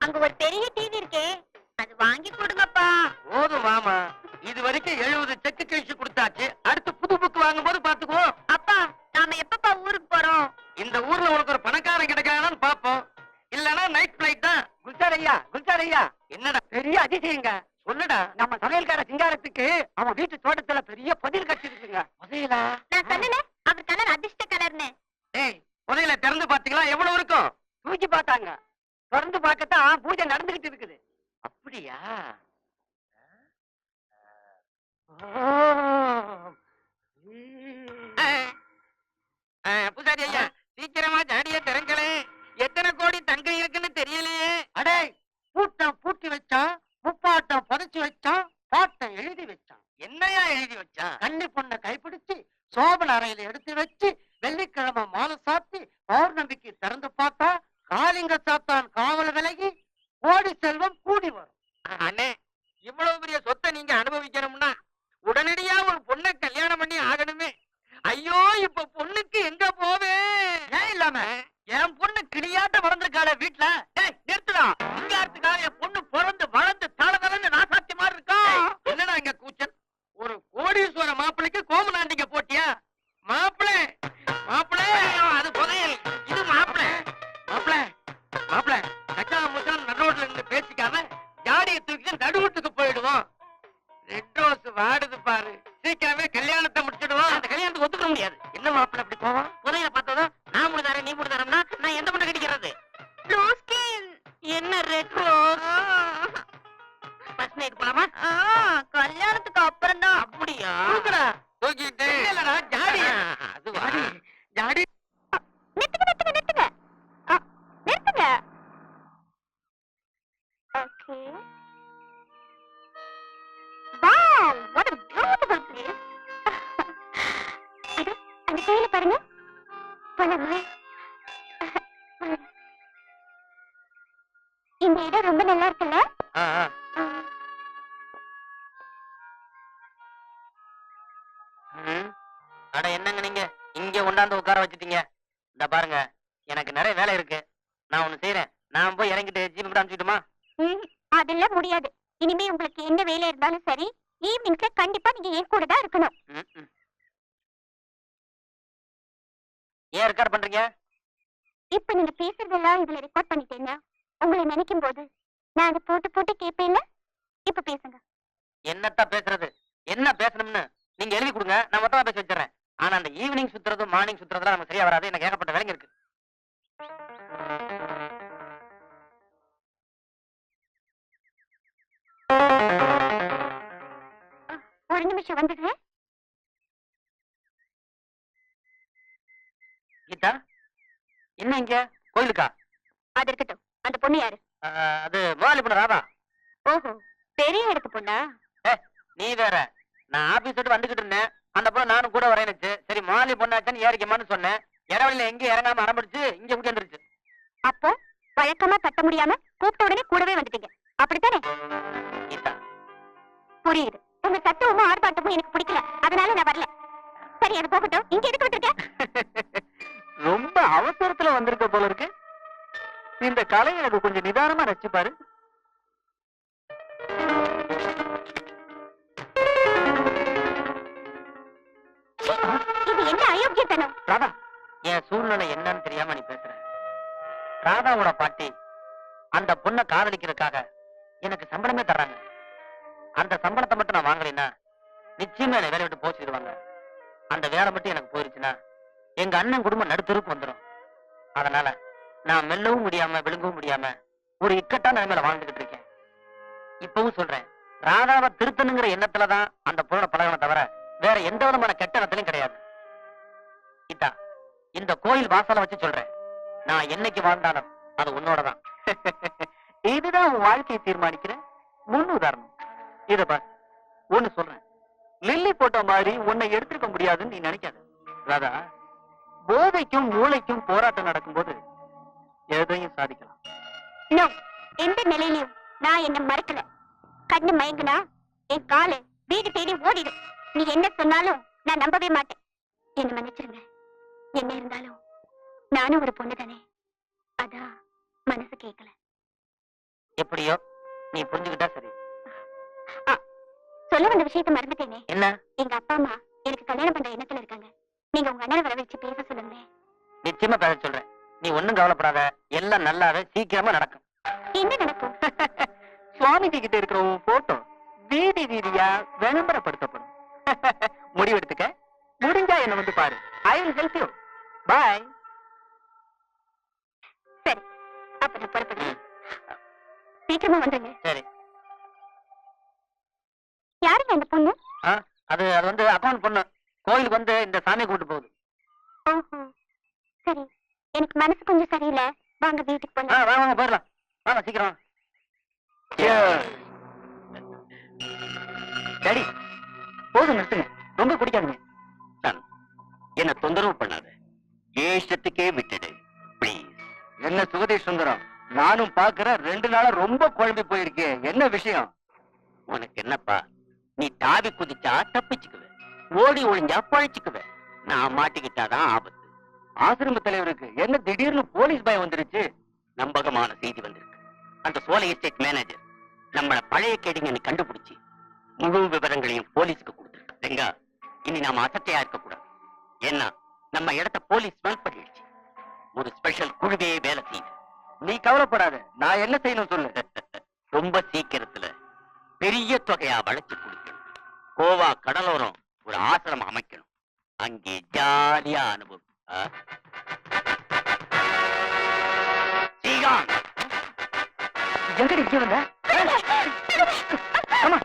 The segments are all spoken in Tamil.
அங்க ஒரு பெரிய டிவி இருக்கே, அது வாங்கி கொடுங்கப்பா. போதும் மாமா, இது வரைக்கும் 70 செக்கு கழிச்சு கொடுத்தாச்சு. அடுத்து புது புக் வாங்கும் போது பாத்துக்குவோம். அப்பா, நாம எப்பப்பா ஊருக்கு போறோம்? இந்த ஊர்ல உனக்கு ஒரு பணக்காரன் கிடைக்காதான்னு பாப்போம். இல்லனா நைட் பிளைட் தான். குல்சார் ஐயா, என்னடா பெரிய அதிசயங்க. சொல்லுடா. நம்ம சமையல்கார சிங்காரத்துக்கு அவன் வீட்டு தோட்டத்துல பெரிய பதில் கட்டிருக்குங்க. புதையலா? நான் சொன்னேன் அவர் கலர் அதிர்ஷ்ட கலர்னு. ஏய், புதையல திறந்து பாத்தீங்களா? எவ்வளவு இருக்கும்? தூக்கி பார்த்தாங்க. திறந்து பார்க்கத்தான் பூஜை நடந்துகிட்டு இருக்குது. அப்படியா? பூசாரி ஐயா, சீக்கிரமா ஜாடிய திறங்களே. எத்தனை கோடி தங்கம் இருக்குன்னு தெரியலையே. அடே, பூட்டம் பூட்டி வச்சான், முப்பாட்டம் புதைச்சு வச்சான், பாட்டம் எழுதி வச்சான். என்னையா எழுதி வச்சான்? கன்னி பொண்ணை கைப்பிடிச்சு சோபன அறையில எடுத்து வச்சு வெள்ளிக்கிழமை மாலை சாத்தி பௌர்ணமிக்கு திறந்து பார்த்தா காலிங்க சாத்தான் காவல் விலகி கோடி செல்வம் கூடி வரும். அண்ணே, இவ்வளவு பெரிய சொத்தை நீங்க அனுபவிக்கணும்னா உடனடியா ஒரு பொண்ணை கல்யாணம் பண்ணி ஆகணுமே. ஐயோ, இப்ப பொண்ணுக்கு எங்க போவேன்? ஏன் இல்லாம என் பொண்ணு கிளியாட்ட வளர்ந்துருக்காள வீட்டுல. நிறுத்துடா. சிங்காரத்துக்காக என் பொண்ணு பிறந்து வளர்ந்து தளதளன்னு நாசாத்தி மாதிரி இருக்கா. என்னடா இங்க கூச்சல்? ஒரு கோடீஸ்வர மாப்பிளைக்கு கோமநாண்டிங்க போட்டியா? மாப்பிளை மாப்பிளை, அது புதையல், இது மாப்பிளை. மாப்பிளை மாப்பிளை, கச்சா முச்சான் நடுவோட்ல இருந்து பேசிக்காம ஜாடியை தூக்கி நடுவுட்டுக்கு போயிடுவோம். ரெட் ரோஸ் வாடுது பாரு. சீக்கிரமே கல்யாணத்தை முடிச்சிடுவோம். அந்த கல்யாணத்துக்கு ஒத்துக்க முடியாது. என்ன மாப்பிளை அப்படி போவோம்? புதையல பார்த்ததும் நான் முடிதாரேன் நீ முடிதாரம்னா நான் எந்த பொண்ணு கடிக்கிறது? என்ன ரெட் ரோஸ்? ஃபர்ஸ்ட் நைட் போலாமா? கல்யாணத்துக்கு அப்புறம் தான். அப்படியா? தூக்கிட்டு இல்லடா, ஜாடி. அது வாடி ஜாடி. நிறுத்துங்க நிறுத்துங்க நிறுத்துங்க. நிறுத்துங்க. Okay. Wow, what a beautiful place. அது அந்த கோயில பாருங்க. போலாமா? இந்த இடம் ரொம்ப நல்லா இருக்குல்ல? அட, என்னங்க நீங்க இங்க கொண்டாந்து உட்கார வச்சுட்டீங்க. இந்த பாருங்க, எனக்கு நிறைய வேலை இருக்கு. நான் ஒண்ணு செய்யறேன். நான் போய் இறங்கிட்டு ஜீப் விட அனுப்பிச்சுட்டுமா? அதெல்லாம் முடியாது. இனிமே உங்களுக்கு என்ன வேலை இருந்தாலும் சரி, ஈவினிங்ஸ்ல கண்டிப்பா நீங்க என் கூட தான் இருக்கணும். ஏன் ரெக்கார்ட் பண்றீங்க? இப்ப நீங்க பேசுறதெல்லாம் இதுல ரெக்கார்ட் பண்ணிட்டேங்க. உங்களை நினைக்கும் போது நான் அதை போட்டு போட்டு கேட்பேன்ல. இப்ப பேசுங்க. என்னத்தா பேசுறது? என்ன பேசணும்னு நீங்க எழுதி கொடுங்க, நான் மொத்தமா பேசி வச்சிடறேன். ஆனா அந்த ஈவினிங் சுத்துறதும் மார்னிங் சுத்துறதுலாம் நமக்கு சரியா வராது. எனக்கு ஏகப்பட்ட வேலைங்க இருக்கு. ஒரு நிமிஷம் வந்துடுறேன். கீதா, என்ன இங்க கோயிலுக்கா? அது இருக்கட்டும். அந்த பொண்ணு யாரு? அது முதலாளி பொண்ணு ராதா. ஓஹோ, பெரிய இடத்து பொண்ணா? நீ வேற. நான் ஆபீஸ் விட்டு வந்துகிட்டு இருந்தேன். அந்த பொண்ணு நானும் கூட வரேனுச்சு. சரி, முதலாளி பொண்ணாச்சுன்னு ஏறிக்கமான்னு சொன்னேன். இடவெளியில எங்கேயும் இறங்காம ஆரம்பிச்சு இங்க கூட்டி வந்துருச்சு. அப்போ வழக்கமா கட்ட முடியாம கூப்பிட்ட உடனே கூடவே வந்துட்டீங்க, அப்படித்தானே? கீதா, புரியுது. உங்க சத்தமும் ஆர்ப்பாட்டமும் எனக்கு பிடிக்கல, அதனால நான் வரல. சரி, அது போகட்டும். இங்க எதுக்கு வந்திருக்க? ரொம்ப அவசரத்துல வந்திருக்க போல இருக்கு. இந்த கலை எனக்கு கொஞ்சம் நிதானமா ரசிச்சு பாரு. இது என்ன அயோக்கியத்தனம்? ராதா, என் சூழ்நிலை என்னன்னு தெரியாம நீ பேசுற. ராதாவோட பாட்டி அந்த பொண்ணை காதலிக்கிறதுக்காக எனக்கு சம்பளமே தர்றாங்க. அந்த சம்பளத்தை மட்டும் நான் வாங்கலைன்னா நிச்சயமா என்னை வேலை விட்டு போச்சிடுவாங்க. அந்த வேலை மட்டும் எனக்கு போயிருச்சுன்னா எங்க அண்ணன் குடும்பம் நடுத்தருக்கு வந்துடும். அதனால நான் மெல்லவும் முடியாம விழுங்கவும் முடியாம ஒரு இக்கட்டான நிலைமையில வாழ்ந்துகிட்டு இருக்கேன். இப்பவும் சொல்றேன், ராதாவை திருத்தணுங்கிற எண்ணத்துலதான் அந்த பொண்ணோட பழகணும் தவிர வேற எந்த விதமான கெட்ட எண்ணத்திலும் கிடையாது. இதா, இந்த கோயில் வாசலை வச்சு சொல்றேன், நான் என்னைக்கு வாழ்ந்தாலும் அது உன்னோடதான். இதுதான் உன் வாழ்க்கையை தீர்மானிக்கிற முன் உதாரணம். இத பார், ஒண்ணு சொல்றேன், லில்லி போட்ட மாதிரி உன்னை எடுத்துக்க முடியாதுன்னு நீ நினைக்காத. ராதா, போதைக்கும் மூளைக்கும் போராட்டம் நடக்கும்போது எதையும் சாதிக்கலாம். நோ, எந்த நிலையிலும் நான் என்ன மறக்கல. கண்ணு மயங்குனா என் காலு வீடு தேடி ஓடிடும். நீ என்ன சொன்னாலும் நான் நம்பவே மாட்டேன். என்ன மன்னிச்சிருங்க. என்ன இருந்தாலும் நானும் ஒரு பொண்ணு தானே, அதான் மனசு கேட்கல. எப்படியோ நீ புரிஞ்சுக்கிட்டா சரி. சொல்ல வந்த விஷயத்தை மறந்துட்டேனே. என்ன? எங்க அப்பா அம்மா எனக்கு கல்யாணம் பண்ற எண்ணத்துல இருக்காங்க. நீங்க உங்க அண்ணனை வர வச்சு பேச சொல்லுங்க. நிச்சயமா பேச சொல்றேன். நீ ஒண்ணும் கவலைப்படாத, எல்லாம் நல்லாவே சீக்கிரமா நடக்கும். என்ன நடக்கும்? சுவாமிஜி கிட்ட இருக்கிற உன் போட்டோ வீதி வீதியா விளம்பரப்படுத்தப்படும். முடிவெடுத்துக்க. முடிஞ்சா என்ன வந்து பாரு. I will help you. Bye. சரி, அப்ப நான் புறப்படுறேன். சீக்கிரமா வந்துருங்க. சரி. யாருங்க அந்த பொண்ணு? அது அது வந்து அக்கௌண்ட் பொண்ணு. கோயிலுக்கு வந்து இந்த சாமியை கூட்டு போகுது. ஓஹோ, சரி. எனக்கு மனசு கொஞ்சம் சரியில்லை. வாங்க வீட்டுக்கு போலாம். வாங்க போயிடலாம். வாங்க சீக்கிரம். டாடி, போதும் நிறுத்துங்க. ரொம்ப குடிக்காதீங்க. என்ன தொந்தரவு பண்ணாத. ஏஷத்துக்கே விட்டுடு ப்ளீஸ். என்ன சுகதேஷ் சுந்தரம், நானும் பாக்குறேன் 2 நாளா ரொம்ப குழம்பி போயிருக்கேன். என்ன விஷயம்? உனக்கு என்னப்பா, நீ தாவி குதிச்சா தப்பிச்சுக்குவ, ஓடி ஒளிஞ்சா பழிச்சுக்குவ. நான் மாட்டிக்கிட்டாதான் ஆபத்து. ஆசிரம தலைவருக்கு என்ன திடீர்னு போலீஸ் பயம் வந்துருச்சு? நம்பகமான செய்தி வந்திருக்கு. அந்த சோலை எஸ்டேட் மேனேஜர் நம்மள பழைய கேடிங்கன்னு கண்டுபிடிச்சு முழு விவரங்களையும் போலீஸுக்கு கொடுத்துருக்க. இனி நாம அசட்டையா இருக்க கூடாது. ஏன்னா நம்ம இடத்த போலீஸ் ஸ்மெல் பண்ணிடுச்சு. ஒரு ஸ்பெஷல் குழுவே வேலை செய்யுது. நீ கவலைப்படாத, நான் என்ன செய்யணும் சொல்லு. ரொம்ப சீக்கிரத்துல பெரிய தொகையா வளைச்சு குடிக்கணும். கோவா கடலோரம் ஒரு ஆசிரமம் அமைக்கணும். அங்கே ஜாலியா அனுபவம். எங்கடி இங்க வந்த? ஆமா.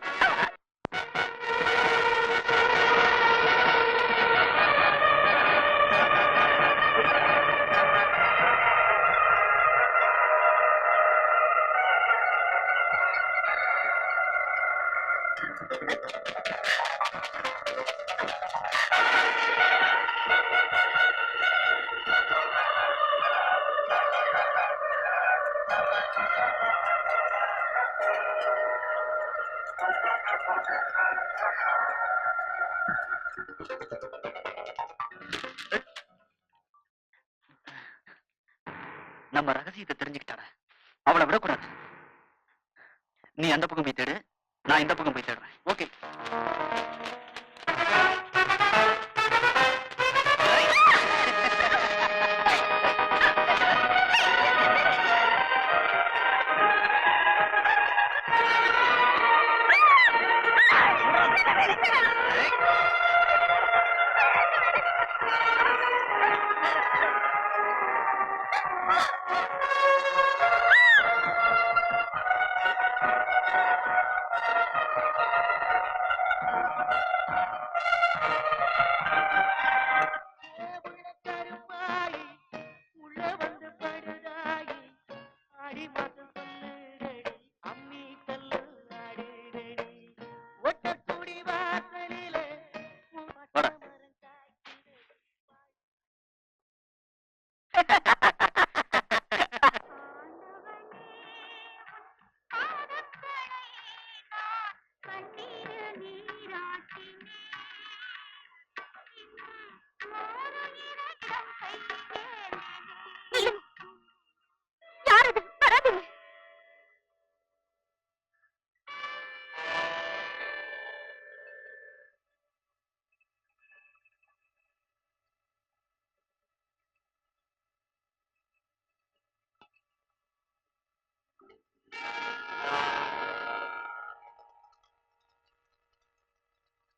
நம்ம ரகசியத்தை தெரிஞ்சுக்கிட்டான அவளை விடக்கூடாது. நீ அந்த பக்கம் போய் தேடு, நான் இந்த பக்கம் போய் தேடுறேன். ஓகே?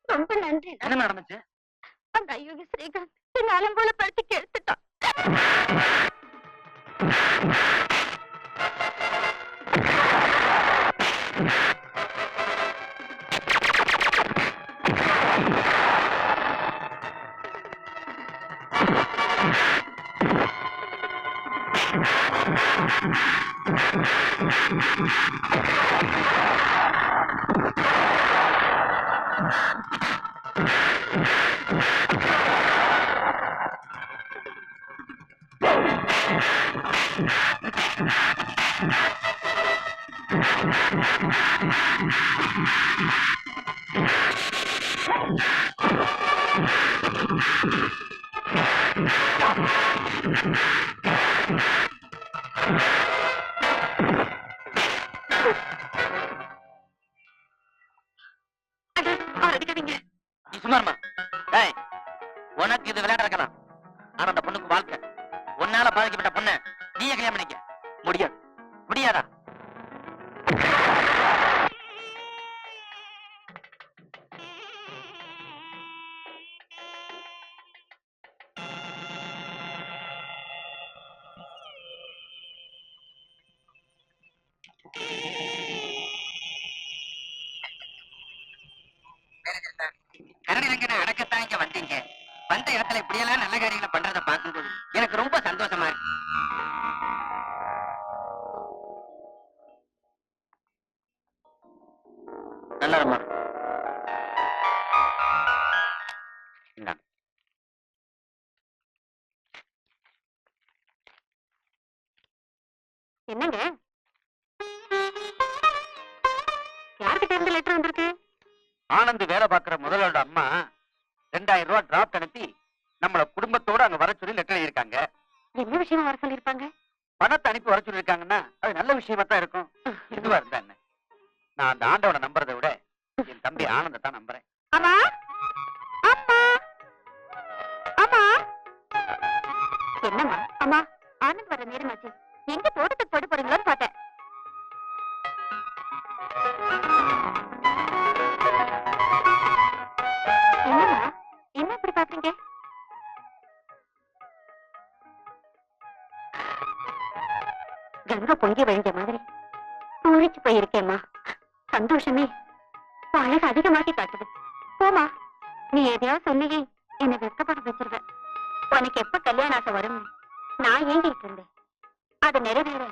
ரொம்ப நன்றி. என்ன நடந்துச்சு? அந்த அயோகி ஸ்ரீகாந்த் என்ன அலம்போல படுத்தி கெடுத்துட்டான். அடிக்காதீங்க. நீ சும்மாருமா. டேய், உனக்கு இது விளையாட இருக்கலாம். ஆனா அந்த பொண்ணுக்கு வாழ்க்கை. உன்னால பாதிக்கப்பட்ட பொண்ணு நீயே கல்யாணம் பண்ணிக்க முடியாது. முடியாதா? கரடிலங்கனை அடக்கத்தான் இங்க வந்தீங்க. வந்த இடத்துல இப்படியெல்லாம் நல்ல காரியங்களை பண்றதை பார்க்கும்போது எனக்கு ரொம்ப சந்தோஷமா இருக்கு. நல்லம்மா. என்னங்க யார்கிட்ட இருந்து லெட்டர் வந்திருக்கு? ஆனந்த் வேலை பார்க்கிற முதலாளோட அம்மா 2000 ரூபாய் டிராப்ட் அனுப்பி நம்மள குடும்பத்தோட அங்க வர சொல்லி லெட்டர் எழுதியிருக்காங்க. என்ன விஷயமா வர சொல்லிருப்பாங்க? பணத்தை அனுப்பி வர சொல்லிருக்காங்கன்னா அது நல்ல விஷயமா தான் இருக்கும். இதுவா இருந்தா என்ன? நான் அந்த ஆண்டவனை நம்புறதை விட என் தம்பி ஆனந்த தான் நம்புறேன். அம்மா அம்மா அம்மா. என்னம்மா? அம்மா, ஆனந்த் வர நேரமாச்சு. எங்க தோட்டத்துக்கு போட்டு போறீங்களோன்னு பார்த்தேன். என்னம்மா, என்ன இப்படி பாக்குறீங்க? கங்கை பொங்கி வழிஞ்ச மாதிரி பூழிச்சு போயிருக்கேம்மா. சந்தோஷமே அழகு அதிகமாக்கி காட்டுது. போமா, நீ எதையாவது சொல்லியே என்னை வெட்கப்பட வச்சிருவ. உனக்கு எப்ப கல்யாண ஆசை வரும் நான் ஏங்கிட்டு இருந்தேன். அது நிறைவேற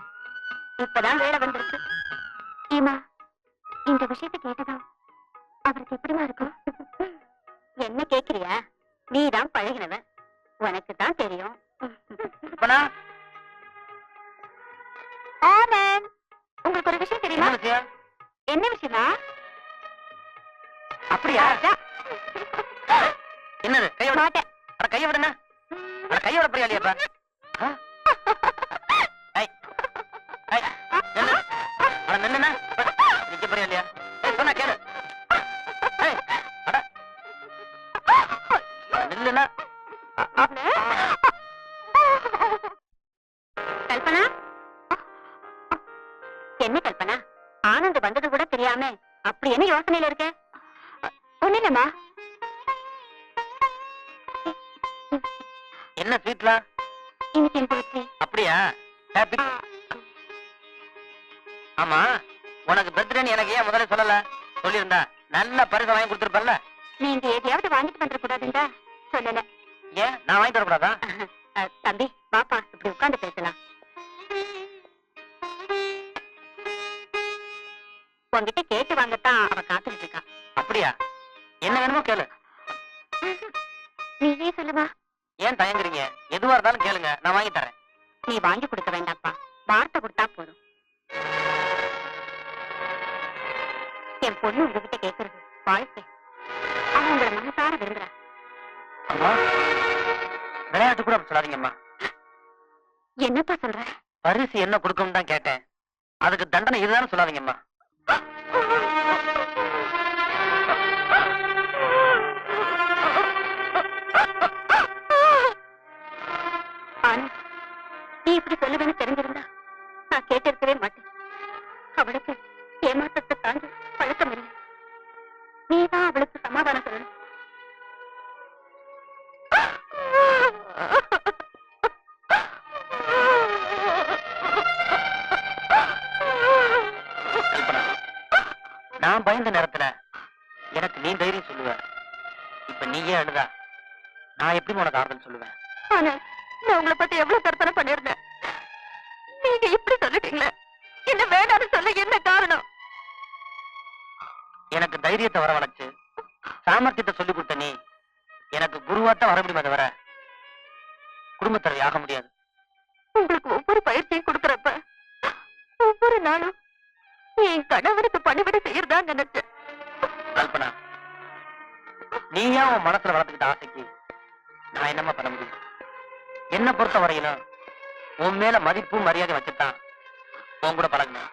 இப்பதான் வேலை வந்திருக்கு. ஏமா, இந்த விஷயத்தை கேட்டதா அவருக்கு எப்படிமா இருக்கும்? என்ன கேக்குறியா? நீதான் பழகினவன், உனக்கு தான் தெரியும். ஆனந்த், உங்களுக்கு ஒரு விஷயம் தெரியுமா? என்ன விஷயமா? அப்படியா? என்னது? கையோட மாட்டேன். கைய விடுனா கையோட பிரியாளியப்பா. நின்னுனா நிக்க பிரியாளியா? சொன்னா கேளு. நில்லுனா கல்பனா, என்ன கல்பனா, ஆனந்த் வந்தது கூட தெரியாம அப்படி என்ன யோசனையில இருக்க? ஒண்ணு இல்லம்மா. என்ன ஸ்வீட்லா? இன்னைக்கு என் birthday. அப்படியா? ஹாப்பி. ஆமா, உனக்கு பர்த்டேன்னு எனக்கு ஏன் முதல்ல சொல்லல? சொல்லியிருந்தா நல்ல பரிசு வாங்கி கொடுத்துருப்பல்ல. நீங்க எதையாவது வாங்கிட்டு வந்துட கூடாதுண்டா சொல்லல. ஏன் நான் வாங்கி தரக்கூடாதா? தம்பி பாப்பா, இப்படி உட்கார்ந்து பேசலாம். உங்ககிட்ட கேட்டு வாங்கத்தான் அவ காத்துக்கிட்டு இருக்கா. அப்படியா? என்ன வேணுமோ கேளு. நீயே சொல்லுமா. ஏன் தயங்குறீங்க? எதுவா இருந்தாலும் கேளுங்க, நான் வாங்கி தரேன். நீ வாங்கி கொடுக்க வேண்டாப்பா, வார்த்தை கொடுத்தா போதும். என் பொண்ணு உங்ககிட்ட கேட்கறது வாழ்க்கை. அவன் உங்களை மனசார விரும்புறா. அம்மா, விளையாட்டு கூட அப்படி சொல்லாதீங்கம்மா. என்னப்பா சொல்ற? பரிசு என்ன கொடுக்கும் தான் கேட்டேன். அதுக்கு தண்டனை இதுதான் சொல்லாதீங்கம்மா. நீ இப்படி சொல்லுவேன்னு தெரிஞ்சிருந்தா நான் கேட்டிருக்கவே மாட்டேன். அவளுக்கு ஏமாற்றத்தை தாண்டி பழக்கம் இல்லை. நீதான் அவளுக்கு சமாதானம் சொல்லணும். நான் பயந்த நேரத்துல எனக்கு நீ தைரியம் சொல்லுவ. இப்ப நீயே அழுதா நான் எப்படி உனக்கு ஆறுதல் சொல்லுவேன்? ஆனா நான் உங்களை பத்தி எவ்வளவு கற்பனை பண்ணிருந்தேன். நீங்க இப்படி சொல்லிட்டீங்களே, என்ன வேணாம்னு சொல்ல என்ன காரணம்? எனக்கு தைரியத்தை வரவழைச்சு சாமர்த்தியத்தை சொல்லி கொடுத்த நீ எனக்கு குருவாத்தான் வர முடியுமே தவிர குடும்பத்தை ஆக முடியாது. உங்களுக்கு ஒவ்வொரு பயிற்சியும் கொடுக்கறப்ப ஒவ்வொரு நாளும் என் கணவருக்கு பணிவிட செய்யறதா நினைச்சேன். கல்பனா, நீயா உன் மனசுல வளர்த்துக்கிட்ட ஆசைக்கு நான் என்னமா பண்ண முடியும்? என்ன பொறுத்த வரையிலும் உன் மேல மதிப்பு மரியாதை வச்சுதான் உன் கூட பழகினேன்.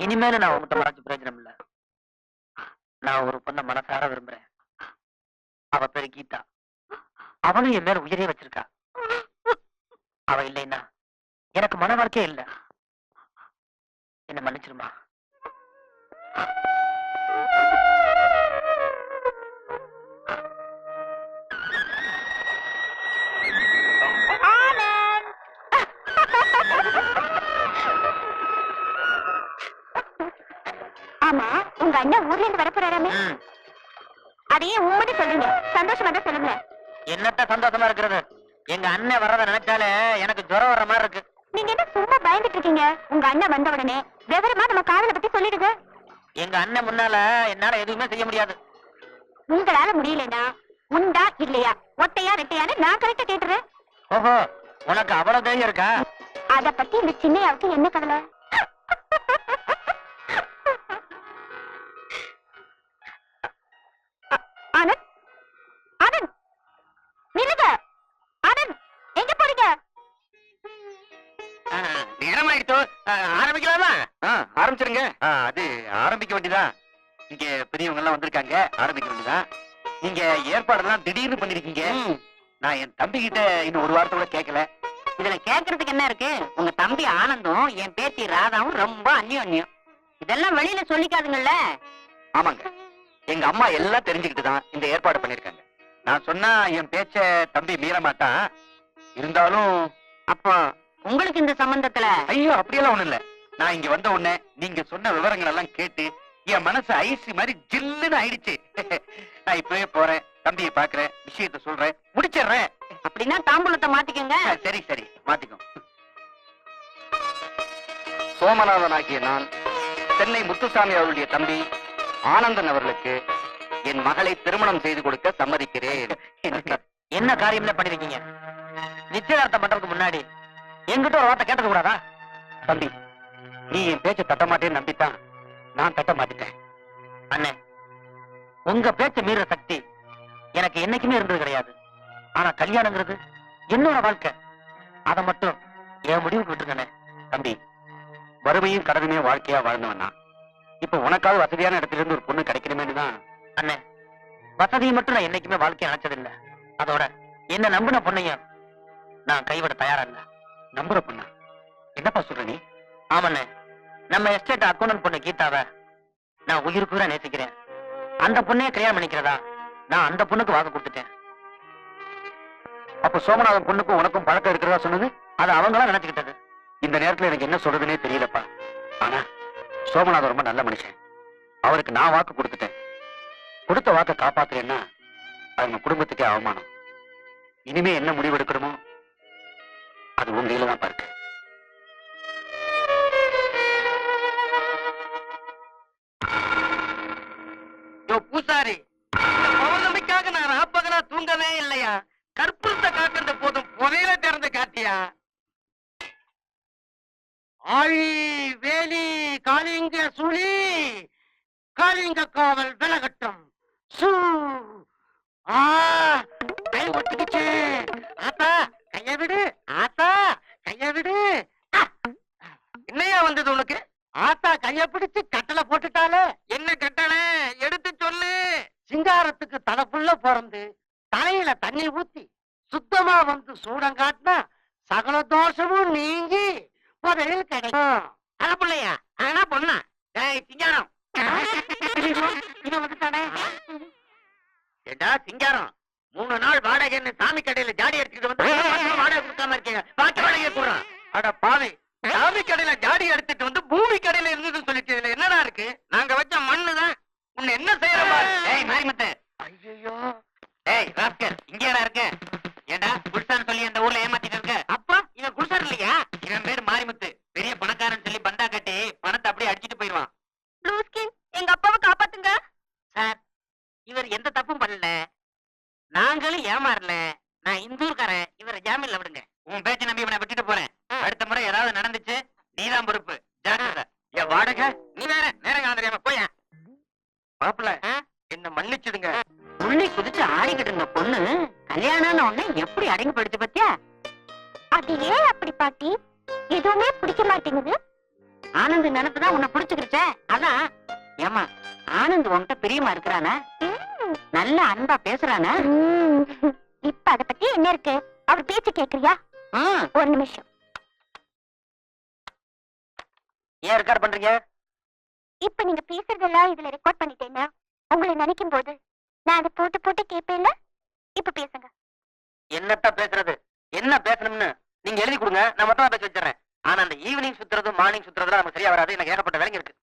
இனிமேல நான் உங்ககிட்ட மறைச்சு பிரயோஜனம் இல்ல. நான் ஒரு பொண்ணை மனசார விரும்புறேன். அவ பேரு கீதா. அவனும் என் மேல உயிரே வச்சிருக்கா. அவ இல்லைன்னா எனக்கு மன வாழ்க்கையே இல்ல. என்ன மன்னிச்சிருமா. ஆமா, உங்க அண்ணன் ஊர்ல இருந்து வரப்போறாராமே. அதையே உண்மையை சொல்லுங்க, சந்தோஷமா தான் சொல்லுங்க. என்னத்த சந்தோஷமா இருக்கிறது? எங்க அண்ணன் வர்றத நினைச்சாலே எனக்கு ஜுரம் வர்ற மாதிரி இருக்கு. நீங்க என்ன சும்மா பயந்துட்டு இருக்கீங்க? உங்க அண்ணன் வந்த உடனே விவரமா நம்ம காதலை பத்தி சொல்லிடுங்க. எங்க அண்ணன் முன்னால என்னால எதுவுமே செய்ய முடியாது. உங்களால முடியலன்னா உண்டா இல்லையா, ஒட்டையா ரெட்டையான்னு நான் கரெக்டா கேட்டுறேன். ஓஹோ, உனக்கு அவ்வளவு தைரியம் இருக்கா? அத பத்தி இந்த சின்னையாவுக்கு என்ன கவலை? ஆனந்த், ஆனந்த், நில்லுங்க. ஆனந்த், எங்க போறீங்க? நேரம் ஆயிடுச்சோ, ஆரம்பிக்கலாமா? ஆரம்பிச்சிருங்க. அது ஆரம்பிக்க வேண்டியதான். இங்க பெரியவங்க எல்லாம் வந்திருக்காங்க, ஆரம்பிக்க வேண்டியதான். நீங்க ஏற்பாடெல்லாம் திடீர்னு பண்ணிருக்கீங்க. நான் என் தம்பி கிட்ட இன்னும் ஒரு வாரத்தோட கேட்கல. இதுல கேக்குறதுக்கு என்ன இருக்கு? உங்க தம்பி ஆனந்தும் என் பேத்தி ராதாவும் ரொம்ப அந்யோன்யம். இதெல்லாம் வெளியில சொல்லிக்காதுங்கல்ல. ஆமாங்க, எங்க அம்மா எல்லாம் தெரிஞ்சுக்கிட்டு தான் இந்த ஏற்பாடு பண்ணிருக்காங்க. நான் சொன்னா என் பேச்ச தம்பி மீற மாட்டான். இருந்தாலும் அப்போ உங்களுக்கு இந்த சம்பந்தத்துல ஐயோ அப்படியெல்லாம் ஒண்ணு இல்ல. நான் இங்க வந்த உடனே நீங்க சொன்ன விவரங்கள் எல்லாம் கேட்டு என் மனசு ஐஸ் மாதிரி ஜில்லுன்னு ஆயிடுச்சு. நான் இப்பவே போறேன், தம்பியை பாக்குறேன், விஷயத்த சொல்றேன், முடிச்சிடுறேன். அப்படின்னா தாம்பூலத்தை மாத்திக்கங்க. சரி சரி, மாத்திக்கோ. சோமநாதனாகிய நான் சென்னை முத்துசாமி அவருடைய தம்பி ஆனந்தன் அவர்களுக்கு என் மகளை திருமணம் செய்து கொடுக்க சம்மதிக்கிறேன். என்ன காரியம்ல பண்ணிருக்கீங்க? நிச்சயதார்த்தம் பண்றதுக்கு முன்னாடி என்கிட்ட ஒரு வார்த்தை கேட்டது கூடாதா? தம்பி, நீ என் பேச்ச தட்ட மாட்டேன்னு நம்பித்தான் நான் தட்ட மாட்டேன். அண்ணே, உங்க பேச்ச மீற சக்தி எனக்கு என்னைக்குமே இருந்தது கிடையாது. ஆனா கல்யாணங்கிறது என்னோட வாழ்க்கை. அதை மட்டும் என் முடிவுக்கு விட்டுருங்கண்ணே. தம்பி, வறுமையும் கடனுமே வாழ்க்கையா வாழ்ந்தவனா இப்ப உனக்காவது வசதியான இடத்துல இருந்து ஒரு பொண்ணு கிடைக்கணுமேனு தான். அண்ணே, வசதியை மட்டும் நான் என்னைக்குமே வாழ்க்கையை நினைச்சதில்லை. அதோட என்ன நம்பின பொண்ணையும் நான் கைவிட தயாரா இல்ல. நம்புற பொண்ணா? என்னப்பா சொல்ற நீ? ஆமாண்ணே, நம்ம எஸ்டேட் அக்கௌண்ட் பொண்ணு கீதாவை நான் உயிருக்கு உயிரா நேசிக்கிறேன். அந்த பொண்ணையே கல்யாணம் பண்ணிக்கிறதா நான் அந்த பொண்ணுக்கு வாக்கு கொடுத்துட்டேன். அப்ப சோமநாதன் பொண்ணுக்கும் உனக்கும் பழக்கம் இருக்கிறதா சொன்னது? அது அவங்களா நினைச்சுக்கிட்டது. இந்த நேரத்துல எனக்கு என்ன சொல்றதுன்னே தெரியலப்பா. ஆனா சோமநாதன் ரொம்ப நல்ல மனுஷன். அவருக்கு நான் வாக்கு கொடுத்துட்டேன். கொடுத்த வாக்கை காப்பாத்துறேன்னா அவங்க குடும்பத்துக்கே அவமானம். இனிமே என்ன முடிவு எடுக்கணுமோ அது உங்க கையில தான் பாருக்கு. பூசாரி, பௌர்ணமிக்காக நான் ராப்பகலா தூங்கவே இல்லையா? கற்பூரத்தை காட்டுறது போதும், புதையில திறந்து காட்டியா? ஆழி வேலி காளிங்க சுழி, காளிங்க காவல் விலகட்டும். சூ, ஆ, கை ஒட்டுக்குச்சு. ஆத்தா கைய விடு, ஆத்தா கைய விடு. என்னையா வந்தது உனக்கு? ஆத்தா கைய பிடிச்சு கட்டளை போட்டுட்டாலே. என்ன கட்டளை? எடுத்து சொல்லு. சிங்காரத்துக்கு தலைப்புள்ள பிறந்து தலையில தண்ணி ஊத்தி சுத்தமா வந்து சூடம் காட்டினா சகல தோஷமும் நீங்கி புதையில் கிடைக்கும். தலைப்புள்ளையா? ஆனா பொண்ணா? சிங்காரம் ஏண்டா சிங்காரம், 3 நாள் வாடகைன்னு சாமி கடையில ஜாடி எடுத்துக்கிட்டு வந்து வாடகை கொடுக்காம இருக்கீங்க. பாக்கி வாடகை போடுறான். அட பாவி, சாமி கடையில ஜாடி எடுத்துட்டு வந்து பூமி கடையில இருந்ததுன்னு சொல்லிட்டு இதுல என்னடா இருக்கு? நாங்க வச்ச மண்ணுதான். உன்னை என்ன செய்யறா? ஏய் மாரிமுத்து, ஐயோ, ஏய் ராஸ்கல், இங்கேடா இருக்க? ஏண்டா குடிசான்னு சொல்லி அந்த ஊர்ல ஏமாத்திட்டு இருக்க? அப்பா இவன் குடிசார் இல்லையா? இவன் பேரு மாரிமுத்து, பெரிய பணக்காரன் சொல்லி பந்தா கட்டி பணத்தை அப்படியே அடிச்சிட்டு போயிடுவான். எங்க அப்பாவை காப்பாத்துங்க சார், இவர் எந்த தப்பும் பண்ணல, நாங்களும் ஏமாறல. நான் இந்தூர்காரன், இவரை ஜாமீன்ல விடுங்க. உன் பேச்சு நம்பி இவனை விட்டுட்டு போறேன். அடுத்த முறை ஏதாவது நடந்துச்சு நீதான் பொறுப்பு. ஜாக்கிரதை. என் வாடகை நீ வேற நேரம் காந்திரியாம போய. மாப்பிள்ள, என்ன மன்னிச்சிடுங்க. உள்ளி குதிச்சு ஆடிக்கிட்டு இருந்த பொண்ணு கல்யாணம் உடனே எப்படி அடங்கி போயிடுச்சு பத்தியா? அது ஏன் அப்படி பாட்டி? எதுவுமே பிடிக்க மாட்டேங்குது. ஆனந்த் நினைப்புதான் உன்னை பிடிச்சுக்கிருச்சே அதான். ஏமா ஆனந்த் உன்கிட்ட பிரியமா இருக்கிறானா? நல்ல அன்பா பேசுறானா? இப்ப அத பத்தி என்ன இருக்கு? அவர் பேச்சு கேக்குறியா? ஒரு நிமிஷம். ஏன் ரெக்கார்ட் பண்றீங்க? இப்ப நீங்க பேசுறதெல்லாம் இதுல ரெக்கார்ட் பண்ணிட்டேன்னா உங்களை நினைக்கும் போது நான் அதை போட்டு போட்டு கேட்பேன்ல. இப்ப பேசுங்க. என்னத்த பேசுறது? என்ன பேசணும்னு நீங்க எழுதி கொடுங்க, நான் மொத்தமா பேசி வச்சிடறேன். ஆனா அந்த ஈவினிங் சுத்துறது மார்னிங் சுத்துறதுலாம் நமக்கு சரியா வராது. எனக்கு ஏகப்பட்ட வேலைங்க இருக்கு.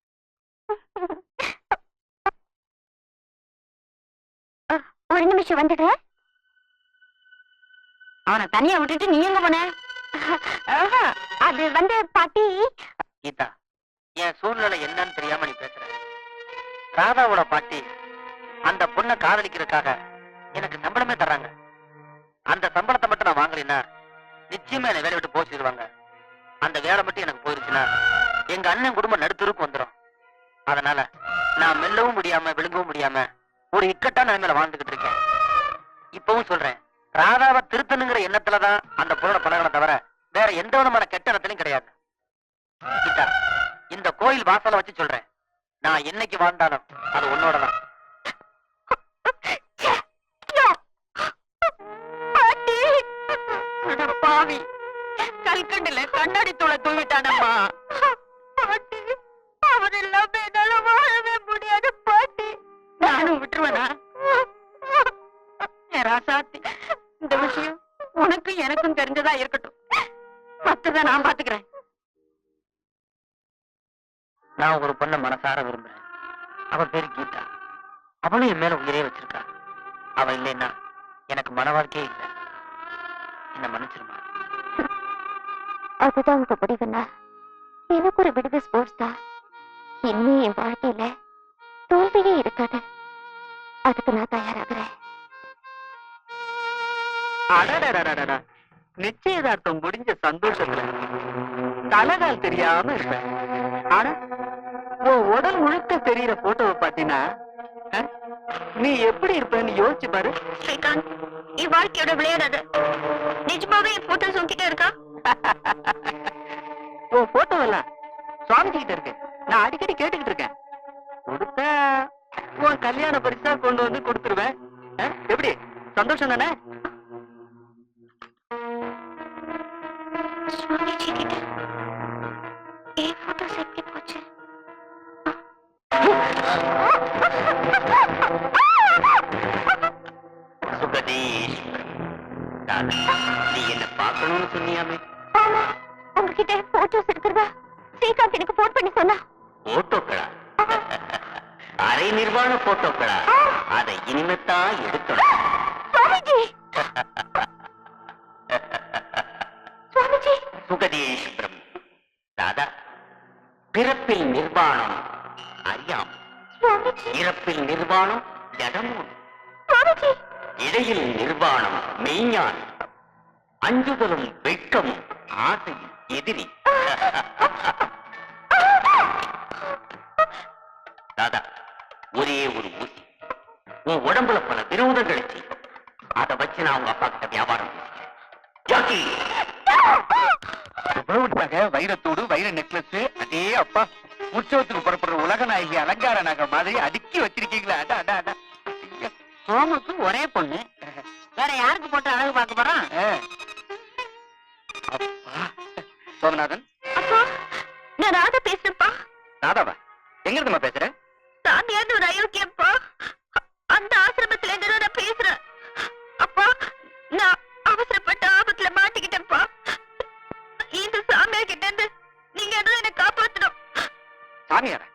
ஒரு நிமிஷம் வந்துடுறேன். அவனை தனியா விட்டுட்டு நீ எங்க போன? அது வந்து பாட்டி. கீதா, என் சூழ்நிலை என்னன்னு தெரியாம நீ பேசுற. ராதாவோட பாட்டி அந்த பொண்ணை காதலிக்கிறதுக்காக எனக்கு சம்பளமே தர்றாங்க. அந்த சம்பளத்தை மட்டும் நான் வாங்கலைன்னா நிச்சயமா என்னை வேலை விட்டு போச்சிடுவாங்க. அந்த வேலை மட்டும் எனக்கு போயிருச்சுன்னா எங்க அண்ணன் குடும்பம் நடுத்தருக்கு வந்துடும். அதனால நான் மெல்லவும் முடியாம விழுங்கவும் முடியாம ஒரு இக்கட்டான நிலைமையில வாழ்ந்துகிட்டு இருக்கேன். இப்பவும் சொல்றேன், ராதாவை திருத்தணுங்கிற எண்ணத்துலதான் அந்த பொண்ணோட பழகனை தவிர வேற எந்த விதமான கெட்ட எண்ணத்திலையும் கிடையாது. கீதா, இந்த கோயில் வாசலை வச்சு சொல்றேன், நான் என்னைக்கு வாழ்ந்தாலும் அது உன்னோடதான். பாவி, கல்கண்டுல கண்ணாடி தூளை தூவிட்டானம்மா. பாட்டி, அவர் இல்லாம என்னால வாழவே முடியாது பாட்டி. நானும் விட்டுருவேனா? ராசாத்தி, இந்த விஷயம் உனக்கும் எனக்கும் தெரிஞ்சதா இருக்கட்டும். மத்தத நான் பாத்துக்கிறேன். நான் ஒரு பொண்ணை மனசார விரும்புறேன். அவ பேரு கீதா. அவளும் என் மேல உயிரே வச்சிருக்கா. அவ இல்லைன்னா எனக்கு மன வாழ்க்கையே இல்லை. என்ன மன்னிச்சிருமா? அதுதான் உங்க முடிவுன்னா எனக்கு ஒரு விடுதி ஸ்போர்ட்ஸ் தான். இனிமே என் வாழ்க்கையில தோல்வியே இருக்காது. அதுக்கு நான் தயாராகிறேன். அடடடடடடா, நிச்சயதார்த்தம் முடிஞ்ச சந்தோஷத்துல தலகால் தெரியாம இருப்பேன். ஆனா உன் உடல் முழுக்க தெரியற போட்டோவை பாத்தீங்கன்னா நீ எப்படி இருப்பேன்னு யோசிச்சு பாரு. ஸ்ரீகாந்த், என் வாழ்க்கையோட விளையாடாது. நிஜமாவே என் போட்டோஸ் உன்கிட்ட இருக்கா? உன் போட்டோ எல்லாம் சுவாமிஜி கிட்ட இருக்கு. நான் அடிக்கடி கேட்டுக்கிட்டு இருக்கேன். கொடுத்தா உன் கல்யாண பரிசா கொண்டு வந்து கொடுத்துருவேன். எப்படி சந்தோஷம் தானே? சுவாமிஜி கிட்ட என் போட்டோஸ் எப்படி போச்சு? சுகதீஷ், நீ என்ன பார்க்கணும்னு சொன்னியாமே? ஆமா, உங்ககிட்ட போட்டோஸ் இருக்கிறதா ஸ்ரீகாந்த் எனக்கு போன் பண்ணி சொன்னா. போட்டோக்களா? அரை நிர்வாண போட்டோக்களா? அதை இனிமேத்தான் எடுக்கணும். சுவாமிஜி, சுவாமிஜி. சுகதீஸ்வரம், ராதா, பிறப்பில் நிர்வாணம் அறியாம், சுவாமிஜி, இறப்பில் நிர்வாணம் ஜடமும், சுவாமிஜி. இடையில் நிர்வாணம் மெய்ஞானம், அஞ்சுதலும் வெட்கமும் ஆசையும் எதிரி. ராதா, ஒரே ஒரு ஊசி உன் உடம்புல பல விரோதங்களை செய்யும். அதை வச்சு நான் உங்க அப்பா கிட்ட வியாபாரம் பேசுறேன். ஜாக்கி, வைரத்தோடு வைர நெக்லஸ், அதே அப்பா உற்சவத்துக்கு புறப்படுற உலக நாயகி அலங்கார நகை மாதிரி அடுக்கி வச்சிருக்கீங்களா? அடா அடா அடா. சோமுக்கு ஒரே பொண்ணு, வேற யாருக்கு போட்டு அழகு பார்க்க போறான்? அப்பா, சோமநாதன். அப்பா, நான் ராதா பேசுறேன்ப்பா. ராதாவா? எங்க இருந்துமா பேசுற? சாமியார் ஒரு அயோக்கியப்பா. அந்த ஆசிரமத்துல இருந்து நான் பேசுறேன். அப்பா, நான் அவசரப்பட்ட ஆபத்துல மாட்டிக்கிட்டேன்ப்பா. இந்த சாமியார் கிட்ட இருந்து நீங்க எதுவும் என்ன காப்பாத்தணும். சாமியாரா?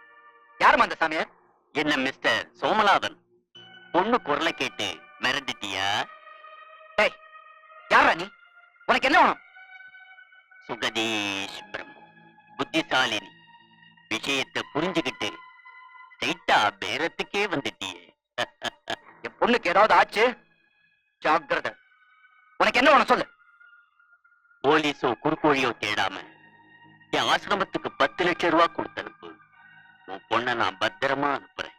யாருமா அந்த சாமியார்? என்ன மிஸ்டர் சோமநாதன், பொண்ணு குரலை கேட்டு மிரண்டுட்டியா? யாரா நீ? உனக்கு என்ன வேணும்? சுகதீஷ் பிரம்ம, புத்திசாலினி, விஷயத்தை புரிஞ்சுக்கிட்டு ஸ்ட்ரைட்டா பேரத்துக்கே வந்துட்டியே. என் பொண்ணுக்கு ஏதாவது ஆச்சு, ஜாக்கிரதை. உனக்கு என்ன வேணும் சொல்லு. போலீஸோ குறுக்கோழியோ தேடாம என் ஆசிரமத்துக்கு 10 லட்சம் ரூபாய் கொடுத்தனுப்பு. உன் பொண்ணை நான் பத்திரமா அனுப்புறேன்.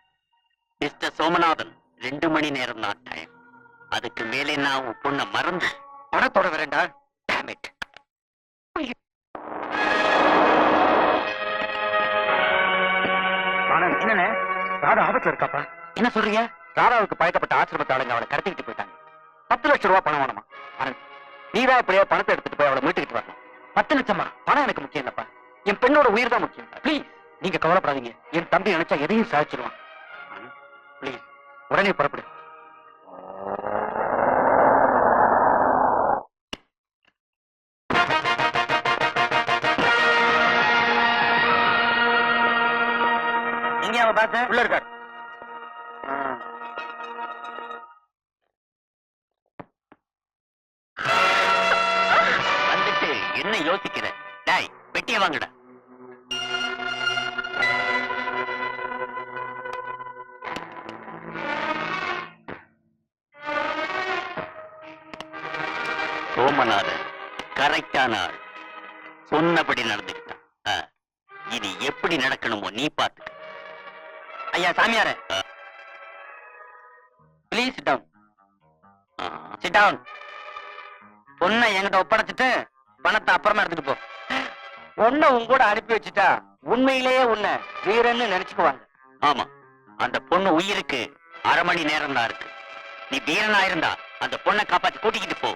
மிஸ்டர் சோமநாதன், 2 மணி நேரம் தான் டைம். அதுக்கு மேலே நான் உன் பொண்ணை மறந்து பணத்தோட வரேன்டா. Damn it. என்னண்ணே ராதா ஆபத்துல இருக்காப்பா. என்ன சொல்றீங்க? ராதாவுக்கு பயக்கப்பட்ட ஆசிரமத்தை ஆளுங்க அவளை கடத்திக்கிட்டு போயிட்டாங்க. 10 லட்சம் ரூபாய் பணம் வேணுமா? ஆனந்த், நீதான் இப்படியே பணத்தை எடுத்துட்டு போய் அவளை மீட்டுக்கிட்டு வரணும். 10 லட்சமா? பணம் எனக்கு முக்கியம் இல்லப்பா, என் பெண்ணோட உயிர் தான் முக்கியம். ப்ளீஸ், நீங்க கவலைப்படாதீங்க. என் தம்பி நினைச்சா எதையும் சாதிச்சிருவான். ப்ளீஸ், உடனே புறப்படு. எங்க அவ பார்த்த? உள்ள இருக்காரு. வந்துட்டு என்ன யோசிக்கிற? டாய், பெட்டியை வாங்கடா. சோமநாதன் கரெக்டான ஆள், சொன்னபடி நடந்துக்கிட்டான். இது எப்படி நடக்கணுமோ நீ பார்த்து. ஐயா சாமியார, please sit down. Sit down. பொண்ணை என்கிட்ட ஒப்படைச்சிட்டு பணத்தை அப்புறமா எடுத்துட்டு போ. பொண்ணை உன் கூட அனுப்பி வச்சுட்டா உண்மையிலேயே உன்னை வீரன்னு நினைச்சுக்குவாங்க. ஆமா, அந்த பொண்ணு உயிருக்கு 1/2 மணி நேரம் தான் இருக்கு. நீ வீரனா இருந்தா அந்த பொண்ணை காப்பாத்தி கூட்டிக்கிட்டு போ.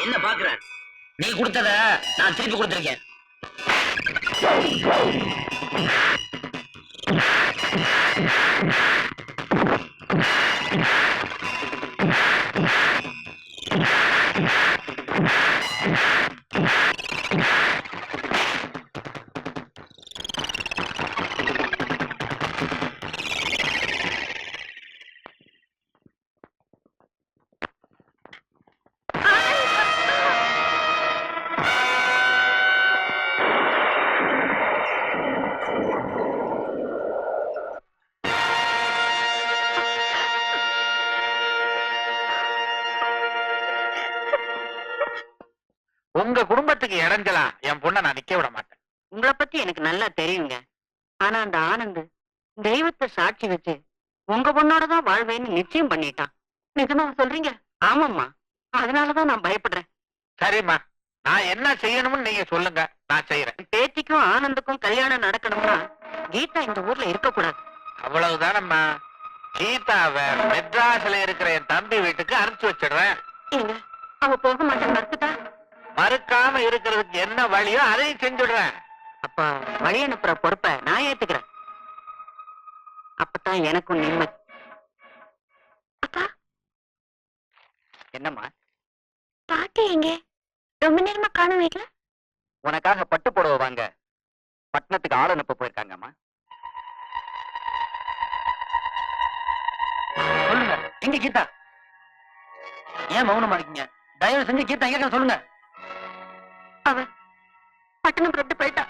என்ன பாக்குற? நீ கொடுத்தத நான் திருப்பி கொடுத்திருக்கேன். உங்க குடும்பத்துக்கு இடைஞ்சலா என் பொண்ணை நான் நிக்க விட மாட்டேன். உங்களை பத்தி எனக்கு நல்லா தெரியுங்க. ஆனா அந்த ஆனந்த் தெய்வத்தை சாட்சி வச்சு உங்க பொண்ணோட தான் வாழ்வேன்னு நிச்சயம் பண்ணிட்டான். நிஜமா சொல்றீங்க? ஆமாம்மா, அதனாலதான் நான் பயப்படுறேன். சரிம்மா, நான் என்ன செய்யணும்னு நீங்க சொல்லுங்க, நான் செய்யறேன். பேத்திக்கும் ஆனந்துக்கும் கல்யாணம் நடக்கணும்னா கீதா இந்த ஊர்ல இருக்க கூடாது. அவ்வளவுதானம்மா. கீதாவை மெட்ராஸ்ல இருக்கிற என் தம்பி வீட்டுக்கு அனுப்பிச்சு வச்சிடுறேன். ஏங்க, அவ போக மாட்டேன் மறுத்துட்டா? மறுக்காம இருக்கிறதுக்கு என்ன வழியோ அதையும் செஞ்சுடுறேன். அப்ப வழி அனுப்புற பொறுப்பை நான் ஏத்துக்கிறேன். அப்பதான் எனக்கும் நிம்மதி. அப்பா, என்னம்மா? பாட்டி எங்க? ரொம்ப நேரமா காணும் வீட்டுல. உனக்காக பட்டு புடவை வாங்க பட்டணத்துக்கு ஆள் அனுப்ப போயிருக்காங்கம்மா. சொல்லுங்க, எங்க கீதா? ஏன் மௌனமா இருக்கீங்க? தயவு செஞ்சு கீதா எங்க சொல்லுங்க. அவ பட்டணம் புறப்பட்டு போயிட்டா.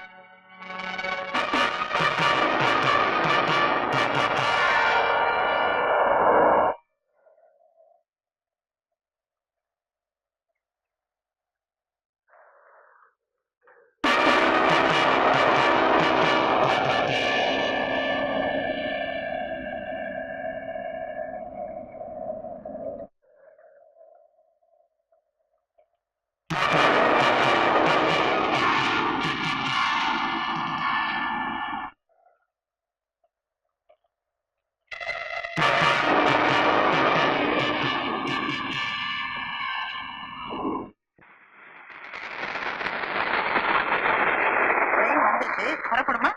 புறப்படுமா?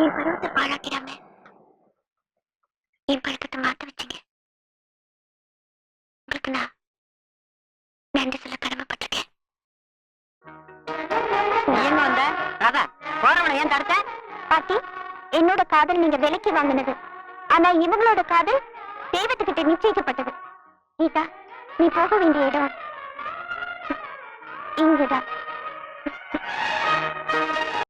என் பருவத்தை பாழாக்கிடாம என் பழக்கத்தை மாத்த வச்சீங்க. உங்களுக்கு நான் நன்றி சொல்ல கடமைப்பட்டிருக்கேன். நீ எங்க வந்த? ராதா, போறவனை ஏன் தடுத்த? பாட்டி, என்னோட காதல் நீங்க விலைக்கு வாங்கினது. ஆனா இவங்களோட காதல் தெய்வத்துக்கிட்ட நிச்சயிக்கப்பட்டது. கீதா, நீ போக வேண்டிய இடம் இங்கதான்.